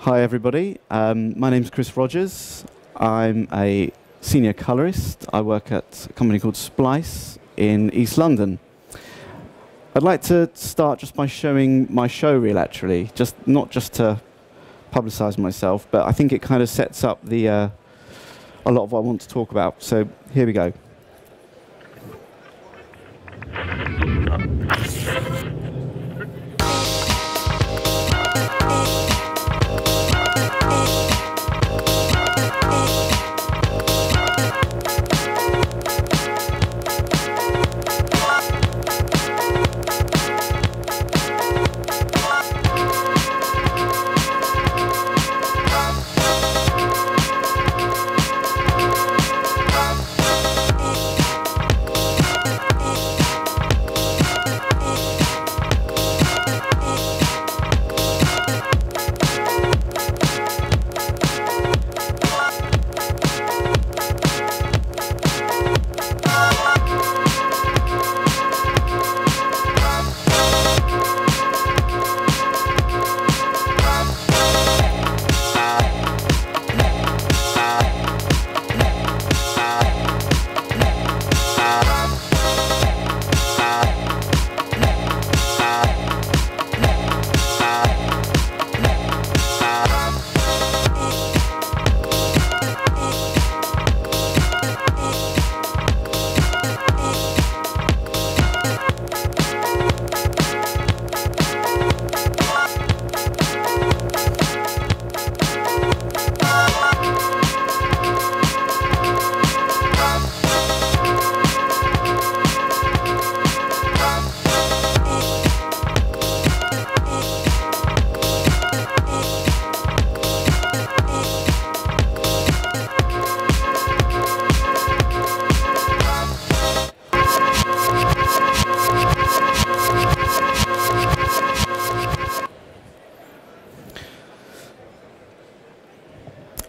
Hi everybody, my name's Chris Rodgers. I'm a senior colorist. I work at a company called Splice in East London. I'd like to start just by showing my show reel actually, not just to publicise myself, but I think it kind of sets up a lot of what I want to talk about. So here we go.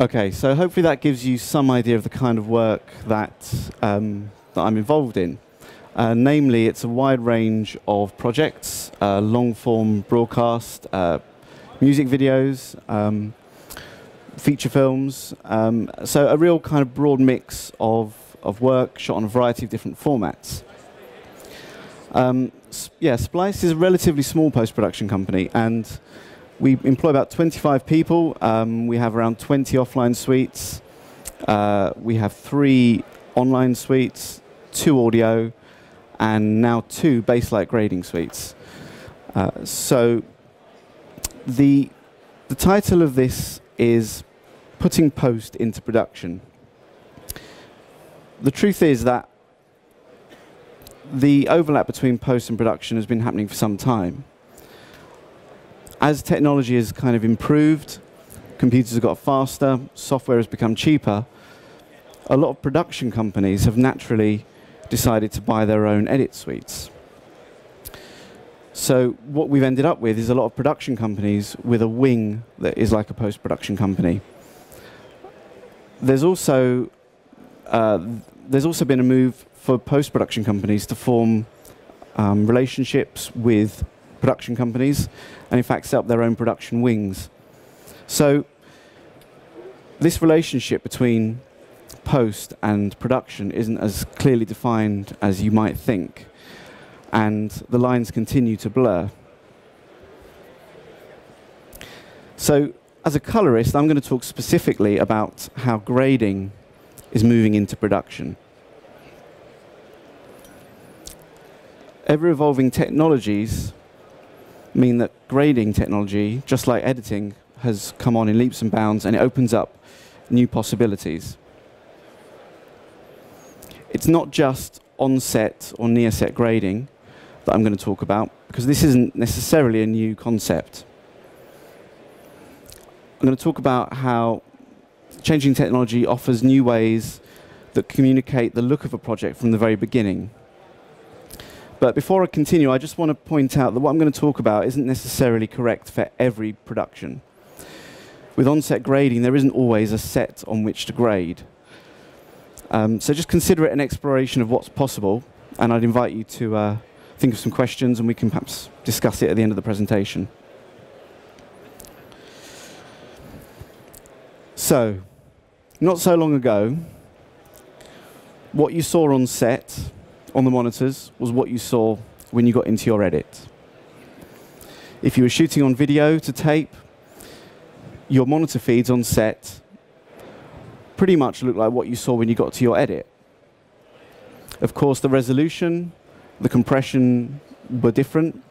Okay, so hopefully that gives you some idea of the kind of work that I'm involved in. Namely, it's a wide range of projects, long-form broadcast, music videos, feature films, so a real kind of broad mix of work shot on a variety of different formats. Yeah, Splice is a relatively small post-production company, and we employ about 25 people. We have around 20 offline suites. We have 3 online suites, 2 audio, and now 2 basslight grading suites. So the title of this is Putting Post into Production. The truth is that the overlap between post and production has been happening for some time. As technology has kind of improved, computers have got faster, software has become cheaper, a lot of production companies have naturally decided to buy their own edit suites. So what we've ended up with is a lot of production companies with a wing that is like a post-production company. There's also been a move for post-production companies to form relationships with production companies, and in fact set up their own production wings. So this relationship between post and production isn't as clearly defined as you might think, and the lines continue to blur. So as a colorist, I'm going to talk specifically about how grading is moving into production. Ever-evolving technologies mean that grading technology, just like editing, has come on in leaps and bounds, and it opens up new possibilities. It's not just on-set or near-set grading that I'm going to talk about, because this isn't necessarily a new concept. I'm going to talk about how changing technology offers new ways that communicate the look of a project from the very beginning. But before I continue, I just want to point out that what I'm going to talk about isn't necessarily correct for every production. With on-set grading, there isn't always a set on which to grade. So just consider it an exploration of what's possible, and I'd invite you to think of some questions, and we can perhaps discuss it at the end of the presentation. So, not so long ago, what you saw on set, on the monitors, was what you saw when you got into your edit. If you were shooting on video to tape, your monitor feeds on set pretty much look like what you saw when you got to your edit. Of course, the resolution, the compression were different,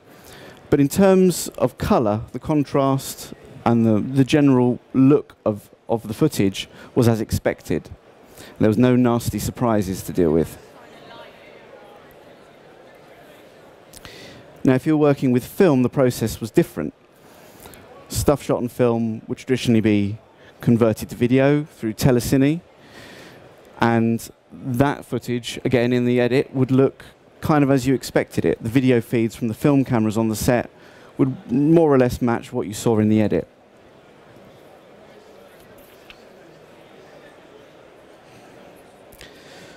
but in terms of color, the contrast and the general look of the footage was as expected. There was no nasty surprises to deal with. Now, if you're working with film, the process was different. Stuff shot on film would traditionally be converted to video through telecine, and that footage, again in the edit, would look kind of as you expected it. The video feeds from the film cameras on the set would more or less match what you saw in the edit.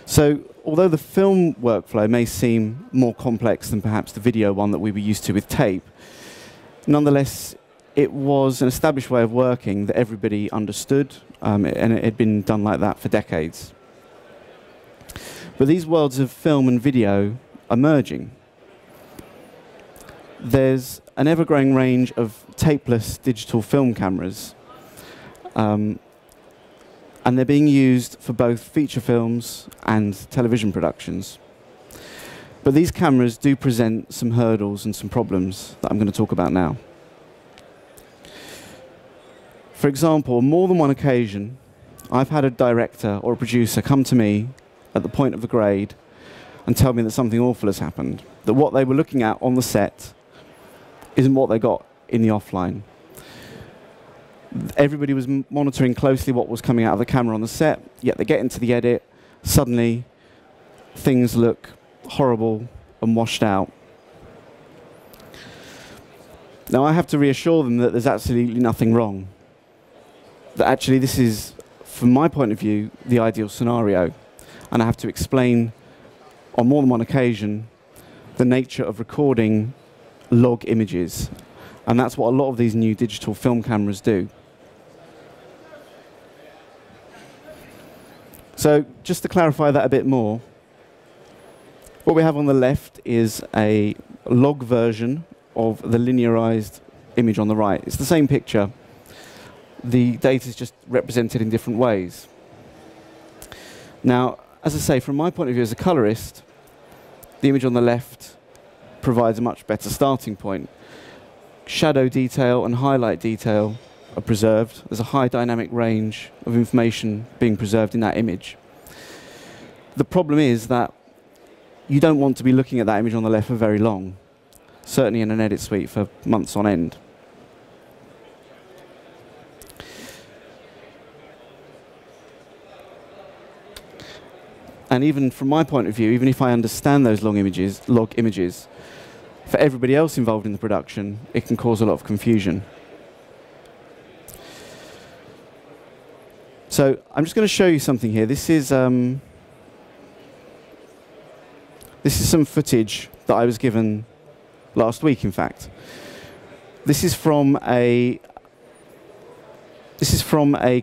So, although the film workflow may seem more complex than perhaps the video one that we were used to with tape, nonetheless, it was an established way of working that everybody understood, and it had been done like that for decades. But these worlds of film and video are merging. There's an ever-growing range of tapeless digital film cameras, and they're being used for both feature films and television productions. But these cameras do present some hurdles and some problems that I'm going to talk about now. For example, on more than one occasion, I've had a director or a producer come to me at the point of the grade and tell me that something awful has happened, that what they were looking at on the set isn't what they got in the offline. Everybody was monitoring closely what was coming out of the camera on the set, yet they get into the edit, suddenly things look horrible and washed out. Now, I have to reassure them that there's absolutely nothing wrong. That actually this is, from my point of view, the ideal scenario. And I have to explain on more than one occasion the nature of recording log images. And that's what a lot of these new digital film cameras do. So just to clarify that a bit more, what we have on the left is a log version of the linearized image on the right. It's the same picture. The data is just represented in different ways. Now, as I say, from my point of view as a colorist, the image on the left provides a much better starting point. Shadow detail and highlight detail are preserved. There's a high dynamic range of information being preserved in that image. The problem is that you don't want to be looking at that image on the left for very long, certainly in an edit suite for months on end. And even from my point of view, even if I understand those log images, for everybody else involved in the production, it can cause a lot of confusion. So I'm just going to show you something here. This is some footage that I was given last week, in fact. This is from a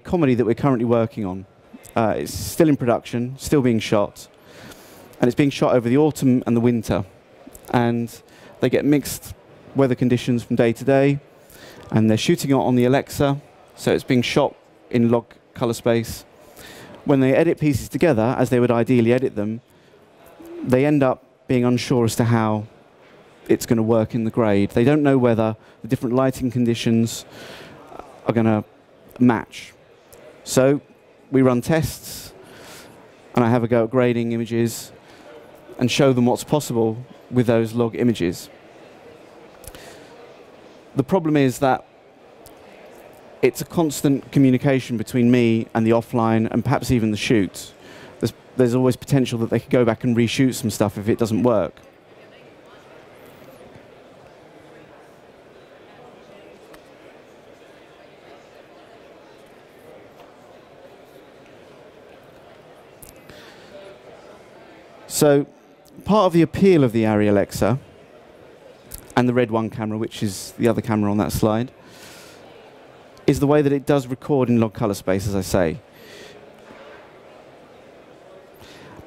comedy that we're currently working on. It's still in production, still being shot, and it's being shot over the autumn and the winter. And they get mixed weather conditions from day to day, and they're shooting it on the Alexa, so it's being shot in log color space. When they edit pieces together, as they would ideally edit them, they end up being unsure as to how it's going to work in the grade. They don't know whether the different lighting conditions are going to match. So we run tests, and I have a go at grading images and show them what's possible with those log images. The problem is that it's a constant communication between me and the offline and perhaps even the shoot. There's always potential that they could go back and reshoot some stuff if it doesn't work. So part of the appeal of the Arri Alexa and the Red One camera, which is the other camera on that slide, is the way that it does record in log color space, as I say.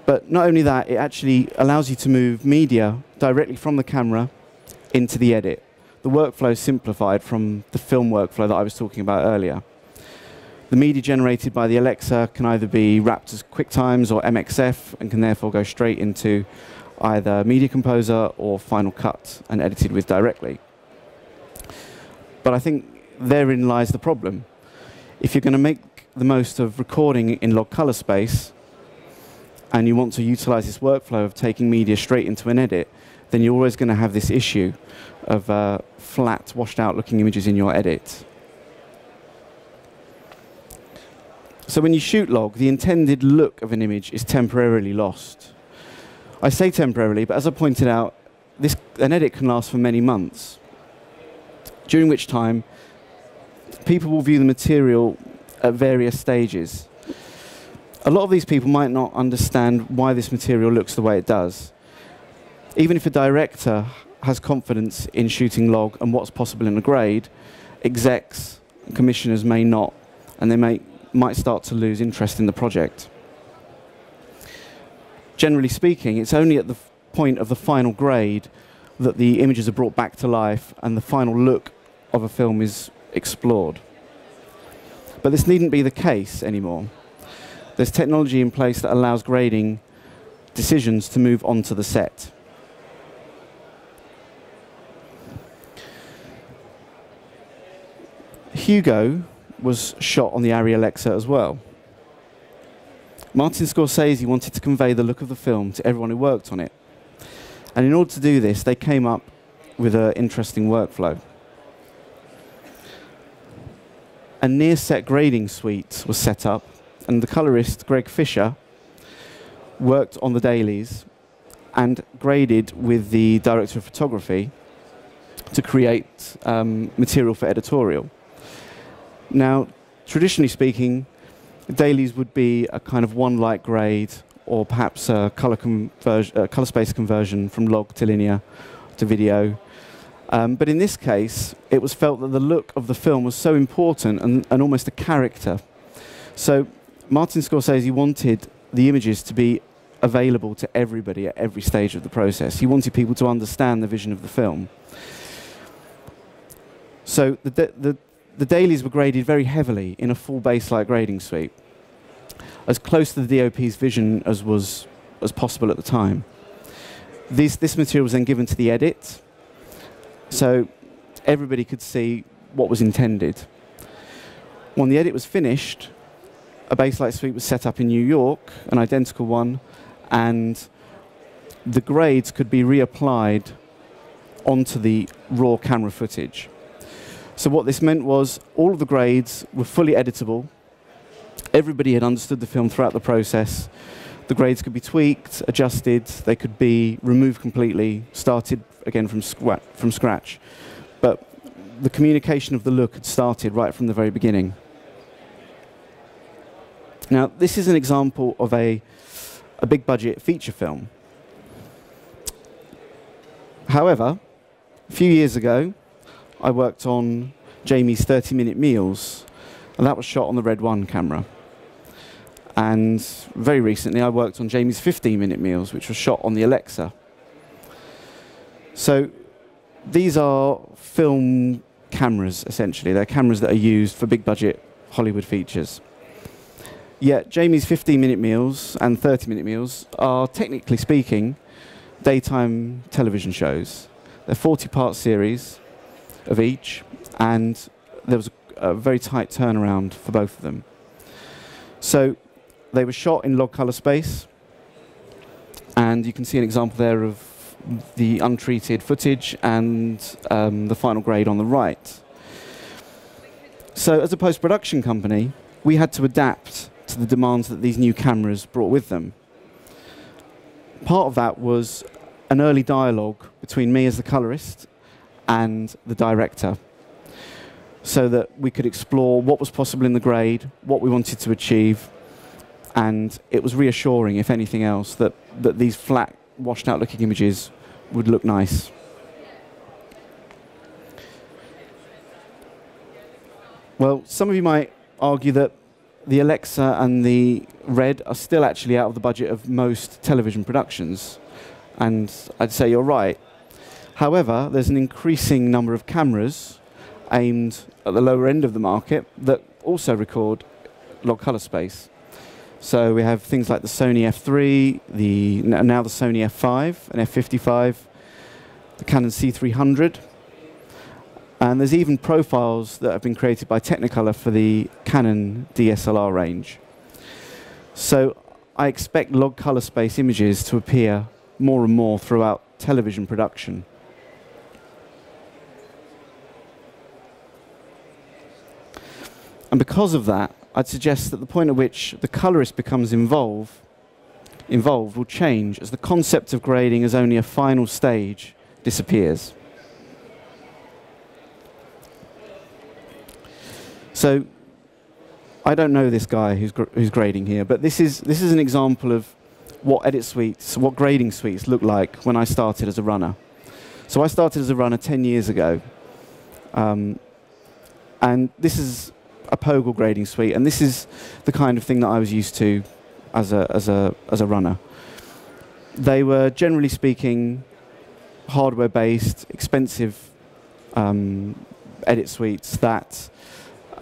But not only that, it actually allows you to move media directly from the camera into the edit. The workflow is simplified from the film workflow that I was talking about earlier. The media generated by the Alexa can either be wrapped as QuickTimes or MXF and can therefore go straight into either Media Composer or Final Cut and edited with directly. But I think therein lies the problem. If you're going to make the most of recording in log color space and you want to utilize this workflow of taking media straight into an edit, then you're always going to have this issue of flat, washed-out looking images in your edit. So when you shoot log, the intended look of an image is temporarily lost. I say temporarily, but as I pointed out, an edit can last for many months, during which time people will view the material at various stages. A lot of these people might not understand why this material looks the way it does. Even if a director has confidence in shooting log and what's possible in a grade, execs and commissioners may not, and they might start to lose interest in the project. Generally speaking, it's only at the point of the final grade that the images are brought back to life and the final look of a film is explored. But this needn't be the case anymore. There's technology in place that allows grading decisions to move onto the set. Hugo was shot on the Arri Alexa as well. Martin Scorsese wanted to convey the look of the film to everyone who worked on it. And in order to do this, they came up with an interesting workflow. A near-set grading suite was set up, and the colorist, Greg Fisher, worked on the dailies and graded with the director of photography to create material for editorial. Now, traditionally speaking, dailies would be a kind of one light grade or perhaps a color space conversion from log to linear to video. But in this case, it was felt that the look of the film was so important and almost a character. So Martin Scorsese wanted the images to be available to everybody at every stage of the process. He wanted people to understand the vision of the film. So the dailies were graded very heavily in a full base-light grading suite, as close to the DOP's vision as possible at the time. This material was then given to the edit, so everybody could see what was intended. When the edit was finished, a base-light suite was set up in New York, an identical one, and the grades could be reapplied onto the raw camera footage. So what this meant was all of the grades were fully editable. Everybody had understood the film throughout the process. The grades could be tweaked, adjusted, they could be removed completely, started again from scratch. But the communication of the look had started right from the very beginning. Now, this is an example of a big budget feature film. However, a few years ago, I worked on Jamie's 30-minute meals, and that was shot on the Red 1 camera. And very recently, I worked on Jamie's 15-minute meals, which was shot on the Alexa. So these are film cameras, essentially. They're cameras that are used for big-budget Hollywood features. Yet Jamie's 15-minute meals and 30-minute meals are, technically speaking, daytime television shows. They're 40-part series of each, and there was a very tight turnaround for both of them. So they were shot in log color space, and you can see an example there of the untreated footage and the final grade on the right. So as a post-production company, we had to adapt to the demands that these new cameras brought with them. Part of that was an early dialogue between me as the colorist and the director, so that we could explore what was possible in the grade, what we wanted to achieve, and it was reassuring, if anything else, that these flat, washed-out looking images would look nice. Well, some of you might argue that the Alexa and the Red are still actually out of the budget of most television productions, and I'd say you're right. However, there's an increasing number of cameras aimed at the lower end of the market that also record log color space. So we have things like the Sony F3, now the Sony F5 and F55, the Canon C300, and there's even profiles that have been created by Technicolor for the Canon DSLR range. So I expect log color space images to appear more and more throughout television production. And because of that, I'd suggest that the point at which the colorist becomes involved will change as the concept of grading as only a final stage disappears. So I don't know this guy who's grading here, but this is an example of what what grading suites look like when I started as a runner. So I started as a runner 10 years ago, and this is a Poggle grading suite, and this is the kind of thing that I was used to as a runner. They were, generally speaking, hardware-based, expensive edit suites that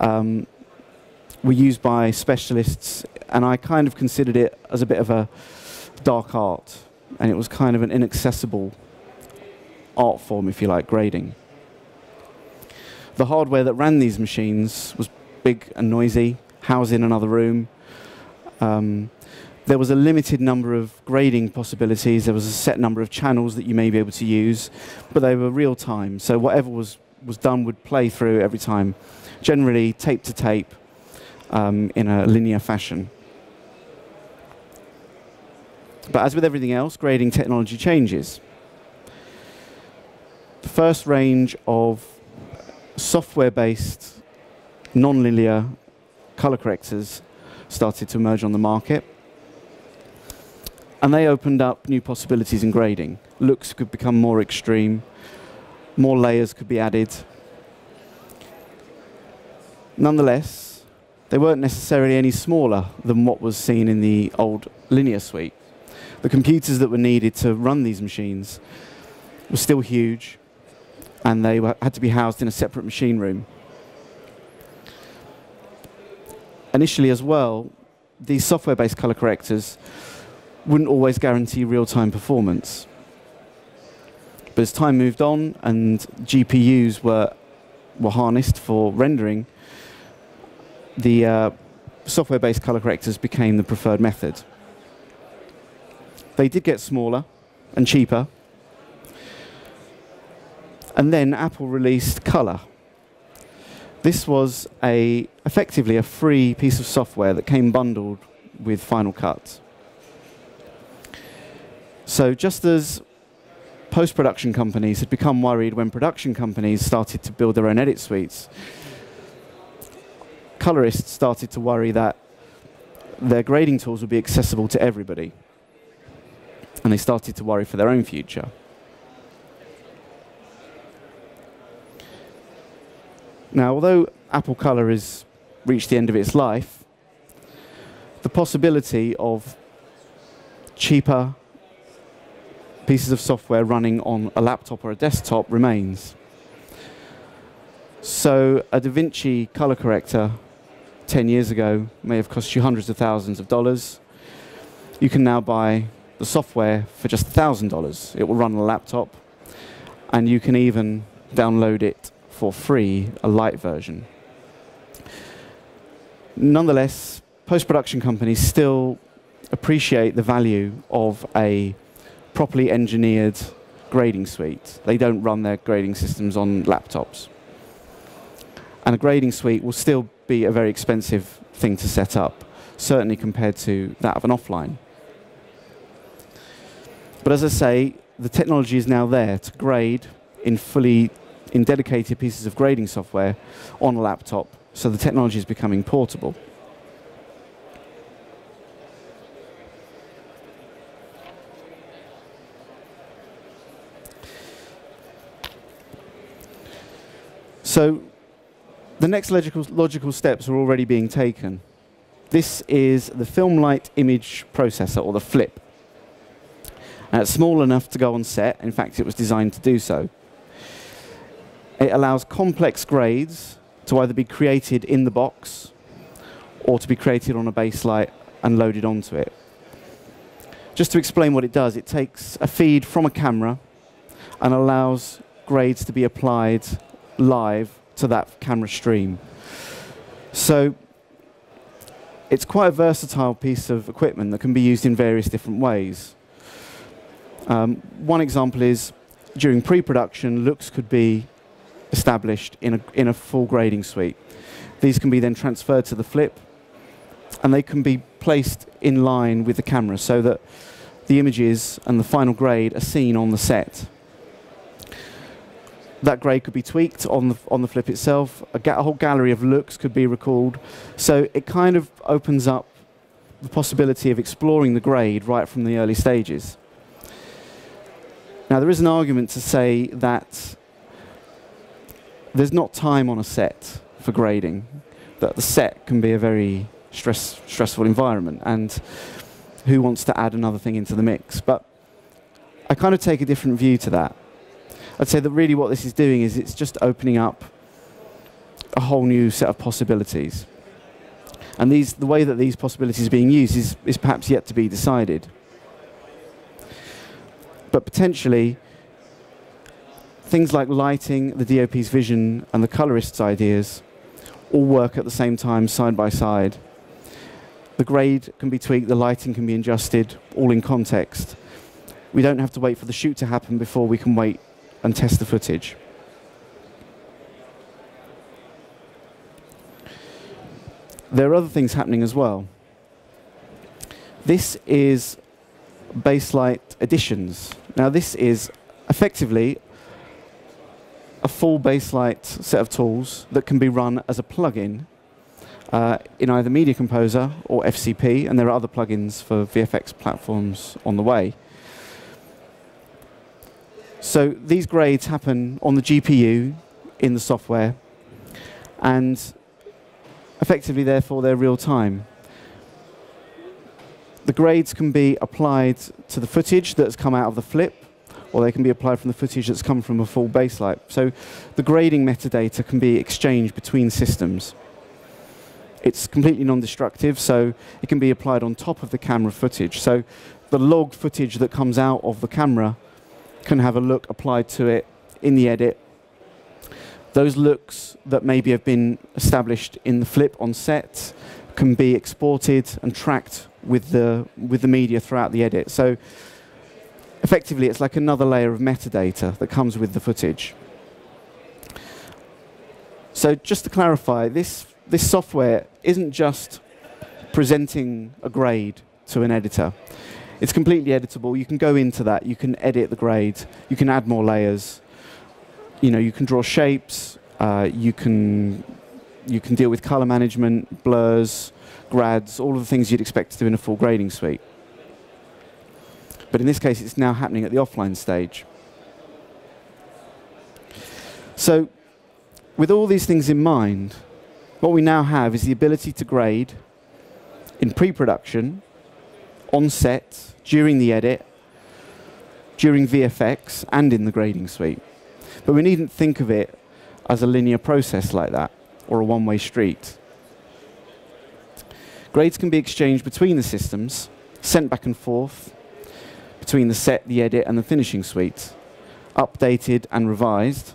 were used by specialists, and I kind of considered it as a bit of a dark art, and it was kind of an inaccessible art form, if you like, grading. The hardware that ran these machines was big and noisy, housed in another room. There was a limited number of grading possibilities. There was a set number of channels that you may be able to use, but they were real time. So whatever was done would play through every time, generally tape to tape in a linear fashion. But as with everything else, grading technology changes. The first range of software-based non-linear color correctors started to emerge on the market, and they opened up new possibilities in grading. Looks could become more extreme, more layers could be added. Nonetheless, they weren't necessarily any smaller than what was seen in the old linear suite. The computers that were needed to run these machines were still huge, and they had to be housed in a separate machine room. Initially as well, these software-based color correctors wouldn't always guarantee real-time performance. But as time moved on and GPUs were harnessed for rendering, the software-based color correctors became the preferred method. They did get smaller and cheaper. And then Apple released Color. This was effectively a free piece of software that came bundled with Final Cut. So just as post-production companies had become worried when production companies started to build their own edit suites, colorists started to worry that their grading tools would be accessible to everybody. And they started to worry for their own future. Now, although Apple Color has reached the end of its life, the possibility of cheaper pieces of software running on a laptop or a desktop remains. So a DaVinci color corrector 10 years ago may have cost you hundreds of thousands of dollars. You can now buy the software for just $1,000. It will run on a laptop, and you can even download it for free, a light version. Nonetheless, post-production companies still appreciate the value of a properly engineered grading suite. They don't run their grading systems on laptops. And a grading suite will still be a very expensive thing to set up, certainly compared to that of an offline. But as I say, the technology is now there to grade in dedicated pieces of grading software on a laptop, so the technology is becoming portable. So The next logical steps are already being taken. This is the film light image processor, or the FLIP. And it's small enough to go on set. In fact, it was designed to do so. It allows complex grades to either be created in the box or to be created on a base light and loaded onto it. Just to explain what it does, it takes a feed from a camera and allows grades to be applied live to that camera stream. So it's quite a versatile piece of equipment that can be used in various different ways. One example is during pre-production, looks could be established in a full grading suite. These can be then transferred to the FLIP, and they can be placed in line with the camera so that the images and the final grade are seen on the set. That grade could be tweaked on the FLIP itself. A whole gallery of looks could be recalled. So it kind of opens up the possibility of exploring the grade right from the early stages. Now, there is an argument to say that there's not time on a set for grading, that the set can be a very stressful environment, and who wants to add another thing into the mix? But I kind of take a different view to that. I'd say that really what this is doing is it's just opening up a whole new set of possibilities. And the way that these possibilities are being used is perhaps yet to be decided. But potentially, things like lighting, the DOP's vision, and the colorist's ideas all work at the same time, side by side. The grade can be tweaked, the lighting can be adjusted, all in context. We don't have to wait for the shoot to happen before we can wait and test the footage. There are other things happening as well. This is Baselight Editions. Now, this is effectively a full Baselight set of tools that can be run as a plugin in either Media Composer or FCP, and there are other plugins for VFX platforms on the way. So these grades happen on the GPU in the software, and effectively, therefore, they're real time. The grades can be applied to the footage that's come out of the FLIP, or they can be applied from the footage that's come from a full Baselight. So the grading metadata can be exchanged between systems. It's completely non-destructive, so it can be applied on top of the camera footage. So the log footage that comes out of the camera can have a look applied to it in the edit. Those looks that maybe have been established in the FLIP on set can be exported and tracked with the media throughout the edit. So effectively, it's like another layer of metadata that comes with the footage. So just to clarify, this software isn't just presenting a grade to an editor. It's completely editable. You can go into that. You can edit the grade. You can add more layers. You know, you can draw shapes. You can deal with color management, blurs, grads, all of the things you'd expect to do in a full grading suite. But in this case, it's now happening at the offline stage. So with all these things in mind, what we now have is the ability to grade in pre-production, on set, during the edit, during VFX, and in the grading suite. But we needn't think of it as a linear process like that, or a one-way street. Grades can be exchanged between the systems, sent back and forth, between the set, the edit, and the finishing suite, updated and revised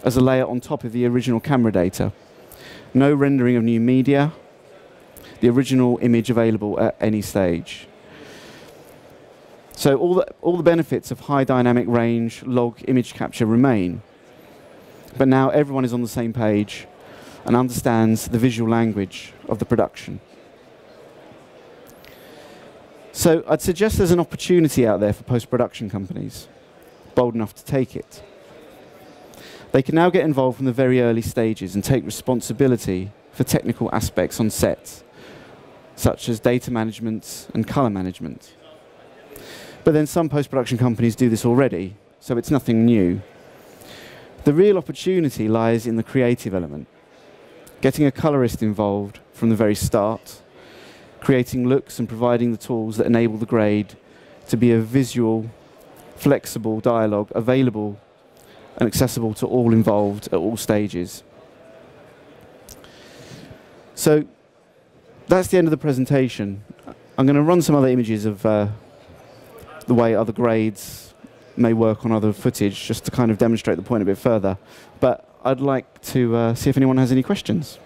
as a layer on top of the original camera data. No rendering of new media, the original image available at any stage. So all the benefits of high dynamic range log image capture remain. But now everyone is on the same page and understands the visual language of the production. So I'd suggest there's an opportunity out there for post-production companies bold enough to take it. They can now get involved from the very early stages and take responsibility for technical aspects on set, such as data management and color management. But then some post-production companies do this already, so it's nothing new. The real opportunity lies in the creative element. getting a colorist involved from the very start, creating looks and providing the tools that enable the grade to be a visual, flexible dialogue available and accessible to all involved at all stages. So that's the end of the presentation. I'm going to run some other images of the way other grades may work on other footage, just to kind of demonstrate the point a bit further. But I'd like to see if anyone has any questions.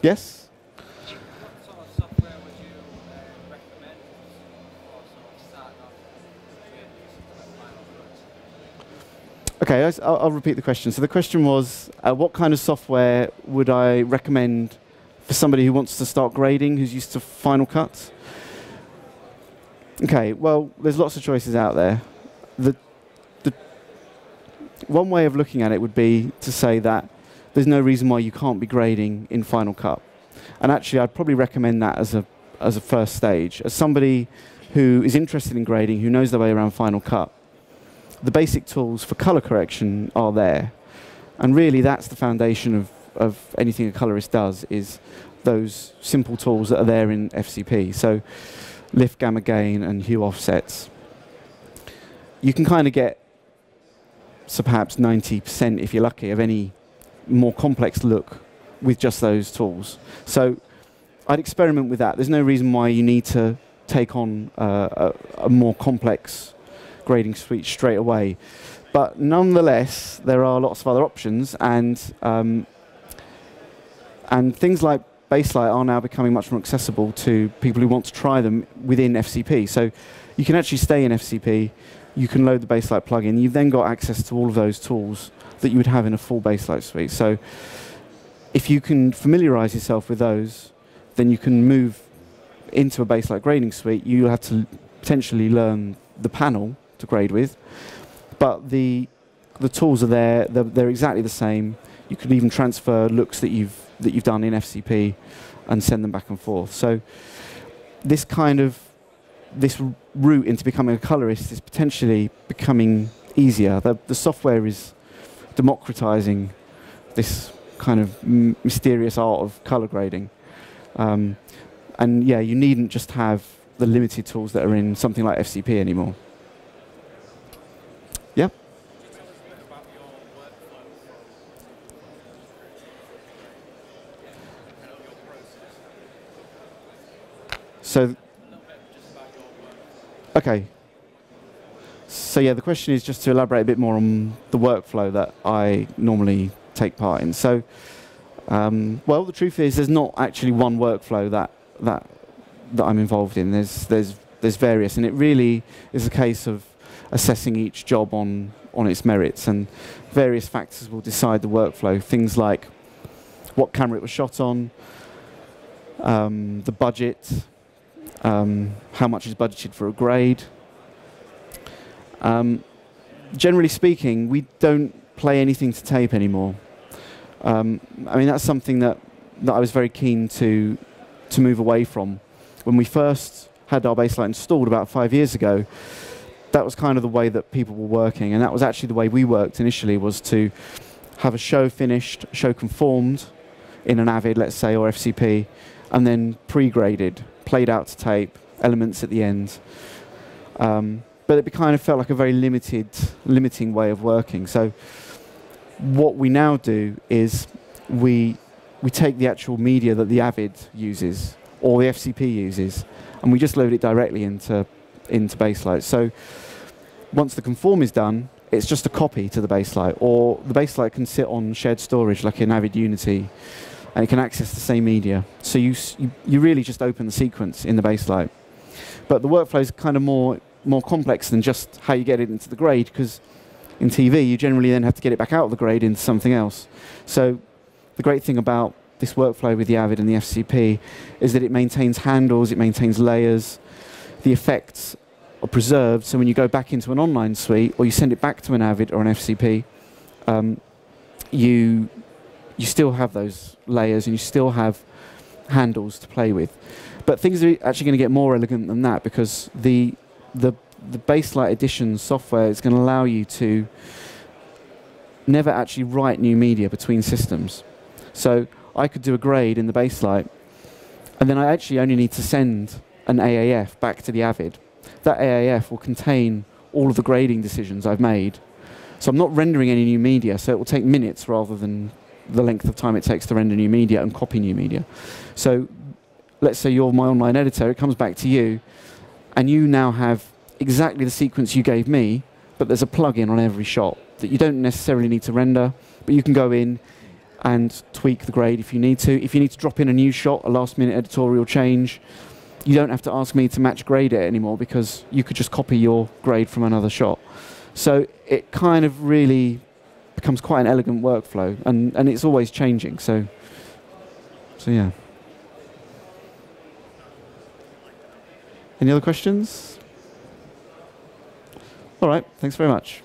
Yes? What sort of software would you recommend for sort of starting off with Final Cut? Okay, I'll repeat the question. So the question was, what kind of software would I recommend for somebody who wants to start grading, who's used to Final Cut? Okay, well, there's lots of choices out there. The one way of looking at it would be to say that there's no reason why you can't be grading in Final Cut. And actually, I'd probably recommend that as a first stage. As somebody who is interested in grading, who knows their way around Final Cut, the basic tools for color correction are there. And really, that's the foundation of anything a colorist does, is those simple tools that are there in FCP. So lift, gamma, gain, and hue offsets. You can kind of get, so perhaps 90% if you're lucky, of any more complex look with just those tools. So I'd experiment with that. There's no reason why you need to take on a more complex grading suite straight away. But nonetheless, there are lots of other options, and things like Baselight are now becoming much more accessible to people who want to try them within FCP. So you can actually stay in FCP, you can load the Baselight plugin, you've then got access to all of those tools that you would have in a full Baselight suite. So if you can familiarize yourself with those, then you can move into a Baselight grading suite. You'll have to potentially learn the panel to grade with, but the tools are there, they're exactly the same. You could even transfer looks that you've done in FCP and send them back and forth. So this route into becoming a colorist is potentially becoming easier. The software is democratizing this kind of mysterious art of color grading. And yeah, you needn't just have the limited tools that are in something like FCP anymore. Yeah? So, okay. So yeah, the question is just to elaborate a bit more on the workflow that I normally take part in. So, well, the truth is there's not actually one workflow that I'm involved in. There's various, and it really is a case of assessing each job on its merits, and various factors will decide the workflow. Things like what camera it was shot on, the budget, how much is budgeted for a grade. Generally speaking, we don't play anything to tape anymore. I mean, that's something that I was very keen to move away from. When we first had our Baselight installed about 5 years ago, that was kind of the way that people were working, and that was actually the way we worked initially, was to have a show finished, show conformed in an Avid, let's say, or FCP, and then pre-graded, played out to tape, elements at the end. But it kind of felt like a very limiting way of working. So what we now do is we take the actual media that the Avid uses or the FCP uses, and we just load it directly into Baselight. So once the conform is done, it's just a copy to the Baselight, or the Baselight can sit on shared storage like in Avid Unity, and it can access the same media. So you really just open the sequence in the Baselight. But the workflow is kind of more complex than just how you get it into the grade, because in TV you generally then have to get it back out of the grade into something else. So the great thing about this workflow with the Avid and the FCP is that it maintains handles, it maintains layers, the effects are preserved, so when you go back into an online suite or you send it back to an Avid or an FCP, you still have those layers and you still have handles to play with. But things are actually going to get more elegant than that, because the Baselight Edition software is going to allow you to never actually write new media between systems. So I could do a grade in the Baselight, and then I actually only need to send an AAF back to the Avid. That AAF will contain all of the grading decisions I've made. So I'm not rendering any new media, so it will take minutes rather than the length of time it takes to render new media and copy new media. So let's say you're my online editor, it comes back to you, and you now have exactly the sequence you gave me, but there's a plugin on every shot that you don't necessarily need to render, but you can go in and tweak the grade if you need to. If you need to drop in a new shot, a last-minute editorial change, you don't have to ask me to match grade it anymore because you could just copy your grade from another shot. So it kind of really becomes quite an elegant workflow, and it's always changing. So yeah. Any other questions? All right, thanks very much.